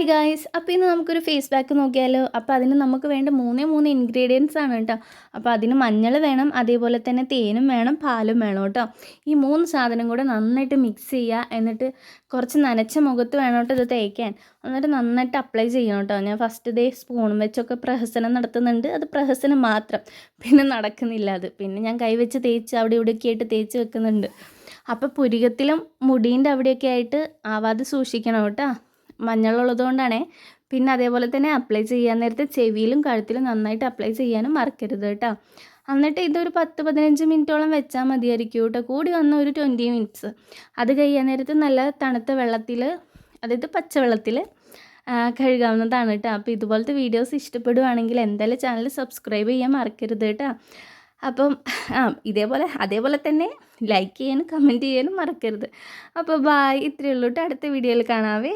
Hi guys, അപ്പോൾ ഇന്ന് നമുക്കൊരു ഫേസ് പാക്ക് നോക്കിയാലോ. അപ്പോൾ അതിന് നമുക്ക് വേണ്ട മൂന്ന് ഇൻഗ്രീഡിയൻസ് ആണ് കേട്ടോ. അപ്പോൾ അതിന് മഞ്ഞൾ വേണം, അതേപോലെ തന്നെ തേനും വേണം, പാലും വേണം കേട്ടോ. ഈ 3 സാധനം കൂടെ നന്നായിട്ട് മിക്സ് ചെയ്യുക. എന്നിട്ട് കുറച്ച് നനച്ച മുഖത്ത് വേണം കേട്ടോ ഇത് തേക്കാൻ. എന്നിട്ട് നന്നായിട്ട് അപ്ലൈ ചെയ്യണം കേട്ടോ. ഞാൻ ഫസ്റ്റ് സ്പൂണും വെച്ചൊക്കെ പ്രഹസനം നടത്തുന്നുണ്ട്. അത് പ്രഹസനം മാത്രം, പിന്നെ നടക്കുന്നില്ല അത്. പിന്നെ ഞാൻ കൈവച്ച് തേച്ച് അവിടെ ഇവിടെയൊക്കെ ആയിട്ട് തേച്ച് വെക്കുന്നുണ്ട്. അപ്പോൾ പുരികത്തിലും മുടീൻ്റെ അവിടെയൊക്കെ ആയിട്ട് ആവാതെ സൂക്ഷിക്കണം കേട്ടോ, മഞ്ഞളുള്ളത് കൊണ്ടാണേ. പിന്നെ അതേപോലെ തന്നെ അപ്ലൈ ചെയ്യാൻ നേരത്തെ ചെവിയിലും കഴുത്തിലും നന്നായിട്ട് അപ്ലൈ ചെയ്യാനും മറക്കരുത് കേട്ടോ. എന്നിട്ട് ഇതൊരു 10-15 മിനിറ്റോളം വെച്ചാൽ മതിയായിരിക്കും കേട്ടോ. കൂടി വന്ന ഒരു 20 മിനിറ്റ്സ്. അത് കഴിയാൻ നേരത്ത് നല്ല തണുത്ത വെള്ളത്തിൽ, അതായത് പച്ചവെള്ളത്തിൽ കഴുകാവുന്നതാണ് കേട്ടോ. അപ്പോൾ ഇതുപോലത്തെ വീഡിയോസ് ഇഷ്ടപ്പെടുവാണെങ്കിൽ എന്തായാലും ചാനൽ സബ്സ്ക്രൈബ് ചെയ്യാൻ മറക്കരുത് കേട്ടോ. അപ്പം അതേപോലെ തന്നെ ലൈക്ക് ചെയ്യാനും കമൻറ്റ് ചെയ്യാനും മറക്കരുത്. അപ്പോൾ ബായ്, ഇത്രയേ ഉള്ളൂ കേട്ടോ. അടുത്ത വീഡിയോയിൽ കാണാവേ.